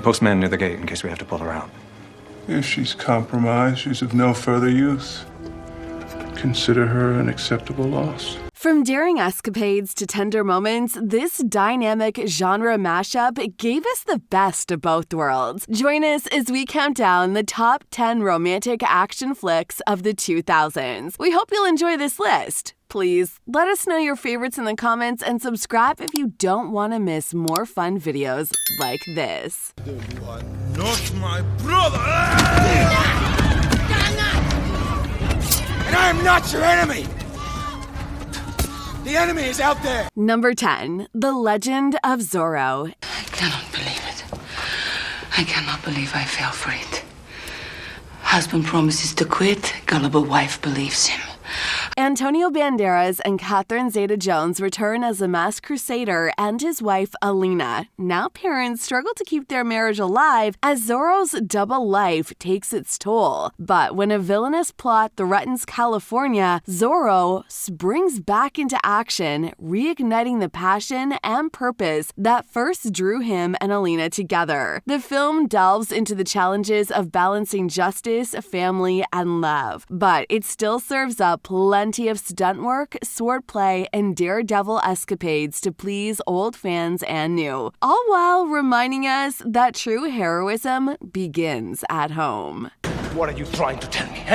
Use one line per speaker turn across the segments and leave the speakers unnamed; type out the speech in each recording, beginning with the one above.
post men near the gate in case we have to pull her out.
If she's compromised, she's of no further use. Consider her an acceptable loss.
From daring escapades to tender moments, this dynamic genre mashup gave us the best of both worlds. Join us as we count down the top 10 romantic action flicks of the 2000s. We hope you'll enjoy this list. Please let us know your favorites in the comments and subscribe if you don't want to miss more fun videos like this.
You are not my brother! And I am not your enemy! The enemy is out there!
Number 10. The Legend of Zorro.
I cannot believe it. I cannot believe I fell for it. Husband promises to quit, gullible wife believes him.
Antonio Banderas and Catherine Zeta-Jones return as a masked crusader and his wife, Alina. Now parents struggle to keep their marriage alive as Zorro's double life takes its toll. But when a villainous plot threatens California, Zorro springs back into action, reigniting the passion and purpose that first drew him and Alina together. The film delves into the challenges of balancing justice, family, and love. But it still serves up plenty of stunt work, swordplay, and daredevil escapades to please old fans and new, all while reminding us that true heroism begins at home.
What are you trying to tell me,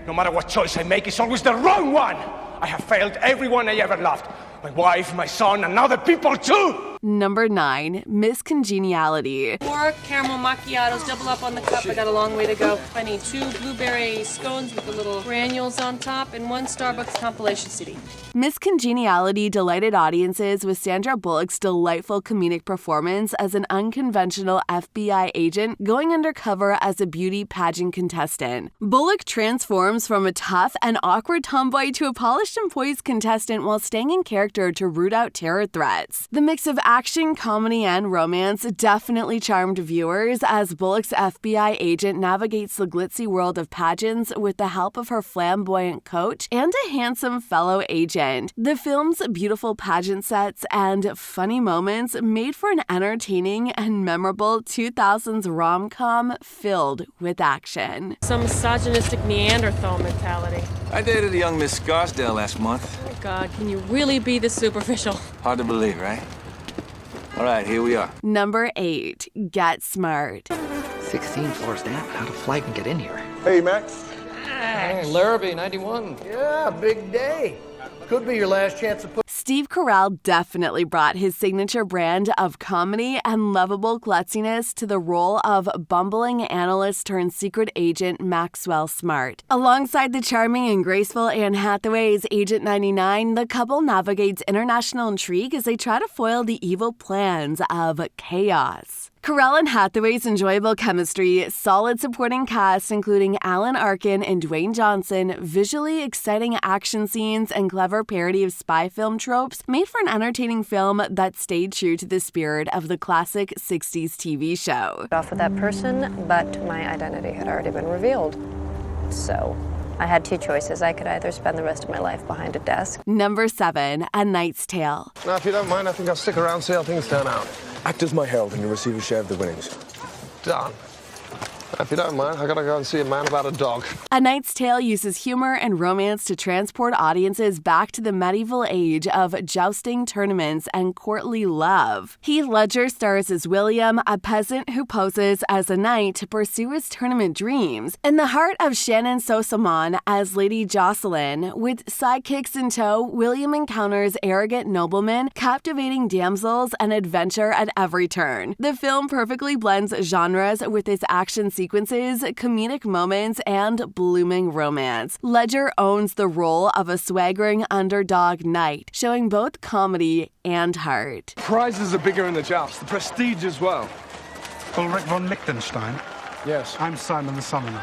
No matter what choice I make, it's always the wrong one! I have failed everyone I ever loved. My wife, my son, and now the people too!
Number 9. Miss Congeniality.
4 caramel macchiatos, double up on the cup. I got a long way to go. I need 2 blueberry scones with the little granules on top and 1 Starbucks compilation CD.
Miss Congeniality delighted audiences with Sandra Bullock's delightful comedic performance as an unconventional FBI agent going undercover as a beauty pageant contestant. Bullock transforms from a tough and awkward tomboy to a polished and poised contestant while staying in character to root out terror threats. The mix of action, comedy, and romance definitely charmed viewers as Bullock's FBI agent navigates the glitzy world of pageants with the help of her flamboyant coach and a handsome fellow agent. The film's beautiful pageant sets and funny moments made for an entertaining and memorable 2000s rom-com filled with action.
Some misogynistic Neanderthal mentality.
I dated a young Miss Scarsdale last month.
Oh God, can you really be this superficial?
Hard to believe, right? All right, here we are.
Number 8. Get Smart.
16 floors down. How'd a flight can get in here?
Hey, Max.
Hey, Larrabee, 91.
Yeah, big day. Could be your last chance to put...
Steve Carell definitely brought his signature brand of comedy and lovable glutziness to the role of bumbling analyst turned secret agent Maxwell Smart. Alongside the charming and graceful Anne Hathaway's Agent 99, the couple navigates international intrigue as they try to foil the evil plans of chaos. Carell and Hathaway's enjoyable chemistry, solid supporting cast including Alan Arkin and Dwayne Johnson, visually exciting action scenes, and clever parody of spy film tropes made for an entertaining film that stayed true to the spirit of the classic 60s TV show.
Off with that person, but my identity had already been revealed. So I had 2 choices. I could either spend the rest of my life behind a desk.
Number 7. A Knight's Tale.
Now, if you don't mind, I think I'll stick around, see how things turn out. Act as my herald and you'll receive a share of the winnings. Done. If you don't mind, I gotta go and see a man about a dog.
A Knight's Tale uses humor and romance to transport audiences back to the medieval age of jousting tournaments and courtly love. Heath Ledger stars as William, a peasant who poses as a knight to pursue his tournament dreams. In the heart of Shannon Sosamon as Lady Jocelyn, with sidekicks in tow, William encounters arrogant noblemen, captivating damsels, and adventure at every turn. The film perfectly blends genres with its action sequences, comedic moments, and blooming romance. Ledger owns the role of a swaggering underdog knight, showing both comedy and heart.
Prizes are bigger in the joust, the prestige as well.
Ulrich von Liechtenstein.
Yes.
I'm Simon the Summoner.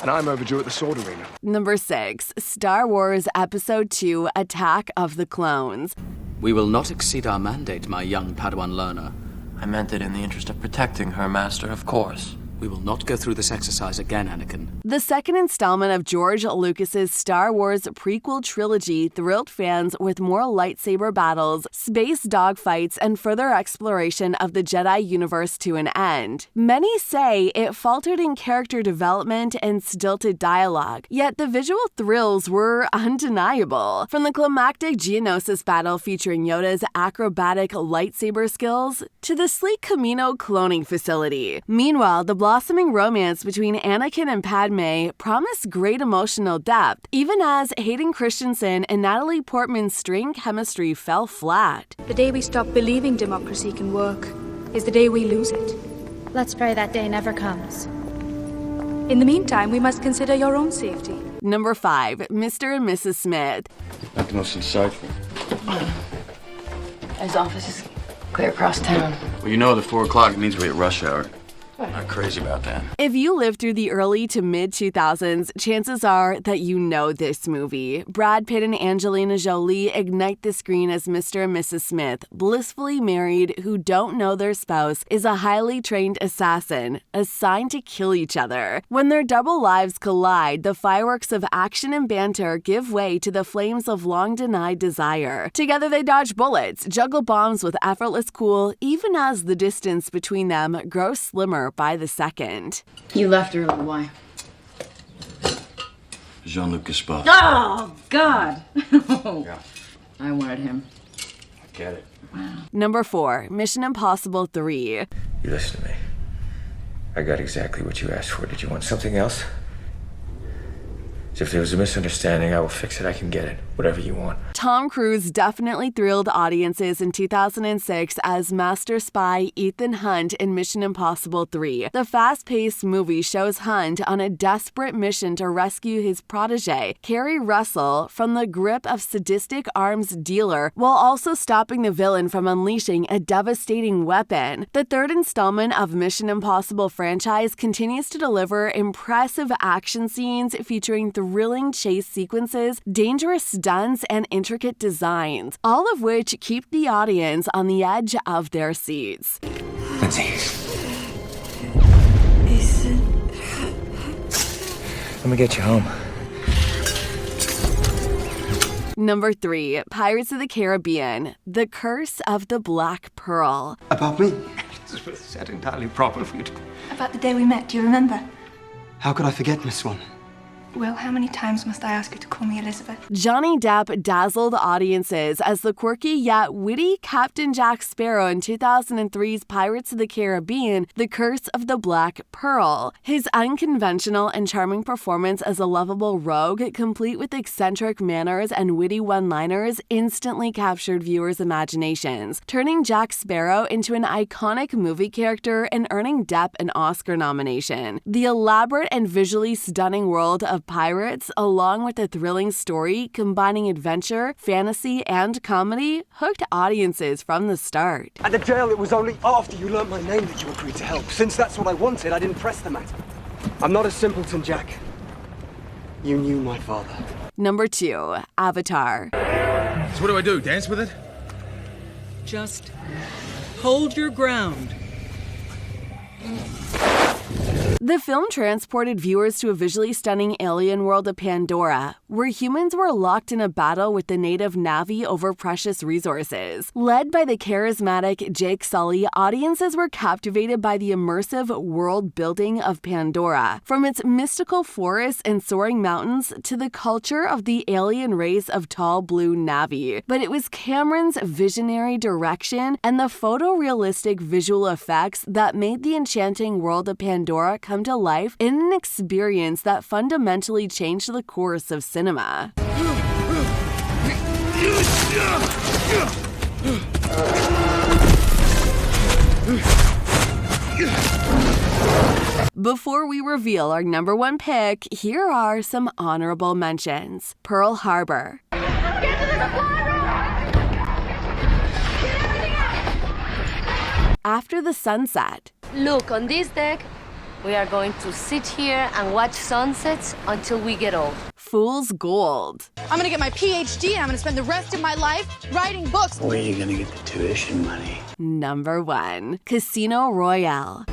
And I'm overdue at the sword arena.
Number 6. Star Wars Episode II: Attack of the Clones.
We will not exceed our mandate, my young Padawan learner.
I meant it in the interest of protecting her master, of course.
We will not go through this exercise again, Anakin.
The second installment of George Lucas's Star Wars prequel trilogy thrilled fans with more lightsaber battles, space dogfights, and further exploration of the Jedi universe to an end. Many say it faltered in character development and stilted dialogue, yet the visual thrills were undeniable. From the climactic Geonosis battle featuring Yoda's acrobatic lightsaber skills to the sleek Camino cloning facility. Meanwhile, the blossoming romance between Anakin and Padme promised great emotional depth, even as Hayden Christensen and Natalie Portman's strained chemistry fell flat.
The day we stop believing democracy can work is the day we lose it.
Let's pray that day never comes.
In the meantime, we must consider your own safety.
Number 5. Mr. and Mrs. Smith.
Not the most insightful.
His office is clear across town.
Well, you know the 4 o'clock means we're at rush hour. I'm not crazy about that.
If you lived through the early to mid-2000s, chances are that you know this movie. Brad Pitt and Angelina Jolie ignite the screen as Mr. and Mrs. Smith, blissfully married, who don't know their spouse is a highly trained assassin, assigned to kill each other. When their double lives collide, the fireworks of action and banter give way to the flames of long-denied desire. Together they dodge bullets, juggle bombs with effortless cool, even as the distance between them grows slimmer by the second.
You left early. Why?
Jean-Luc Gaspard.
Oh, God.
Yeah.
I wanted him.
I get it.
Wow.
Number 4. Mission Impossible 3.
You listen to me. I got exactly what you asked for. Did you want something else? So if there was a misunderstanding, I will fix it. I can get it. Whatever you want.
Tom Cruise definitely thrilled audiences in 2006 as master spy Ethan Hunt in Mission Impossible 3. The fast-paced movie shows Hunt on a desperate mission to rescue his protege, Kerry Russell, from the grip of sadistic arms dealer, while also stopping the villain from unleashing a devastating weapon. The third installment of Mission Impossible franchise continues to deliver impressive action scenes featuring thrilling chase sequences, dangerous stunts, and intricate designs, all of which keep the audience on the edge of their seats.
Lindsay. Let me get you home.
Number 3. Pirates of the Caribbean, The Curse of the Black Pearl.
About me? This was said entirely proper for you to...
About the day we met, do you remember?
How could I forget, Miss Swan?
Well, how many times must I ask you to call me Elizabeth?
Johnny Depp dazzled audiences as the quirky yet witty Captain Jack Sparrow in 2003's Pirates of the Caribbean, The Curse of the Black Pearl. His unconventional and charming performance as a lovable rogue, complete with eccentric manners and witty one-liners, instantly captured viewers' imaginations, turning Jack Sparrow into an iconic movie character and earning Depp an Oscar nomination. The elaborate and visually stunning world of pirates, along with a thrilling story combining adventure, fantasy, and comedy, hooked audiences from the start.
At the jail, it was only after you learned my name that you agreed to help. Since that's what I wanted, I didn't press the matter. I'm not a simpleton, Jack. You knew my father.
Number 2. Avatar.
So what do I do, dance with it?
Just hold your ground.
The film transported viewers to a visually stunning alien world of Pandora, where humans were locked in a battle with the native Na'vi over precious resources. Led by the charismatic Jake Sully, audiences were captivated by the immersive world building of Pandora, from its mystical forests and soaring mountains to the culture of the alien race of tall blue Na'vi. But it was Cameron's visionary direction and the photorealistic visual effects that made the enchanting world of Pandora come to life in an experience that fundamentally changed the course of cinema. Before we reveal our number 1 pick, here are some honorable mentions. Pearl Harbor. After the Sunset.
Look, on this deck, we are going to sit here and watch sunsets until we get old.
Fool's Gold.
I'm gonna get my PhD and I'm gonna spend the rest of my life writing books.
Where are you gonna get the tuition money?
Number 1. Casino Royale.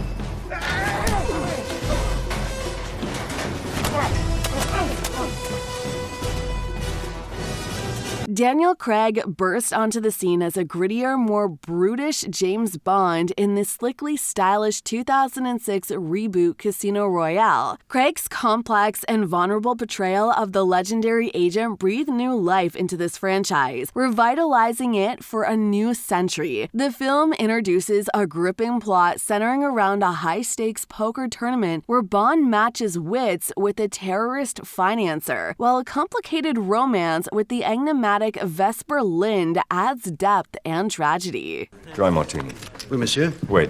Daniel Craig burst onto the scene as a grittier, more brutish James Bond in the slickly stylish 2006 reboot Casino Royale. Craig's complex and vulnerable portrayal of the legendary agent breathed new life into this franchise, revitalizing it for a new century. The film introduces a gripping plot centering around a high-stakes poker tournament where Bond matches wits with a terrorist financer, while a complicated romance with the enigmatic Vesper Lind adds depth and tragedy.
Dry martini.
Oui, monsieur.
Wait.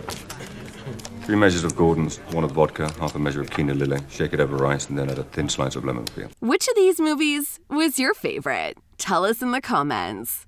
3 measures of Gordon's, 1 of vodka, half a measure of quinoa lily. Shake it over ice and then add a thin slice of lemon peel.
Which of these movies was your favorite? Tell us in the comments.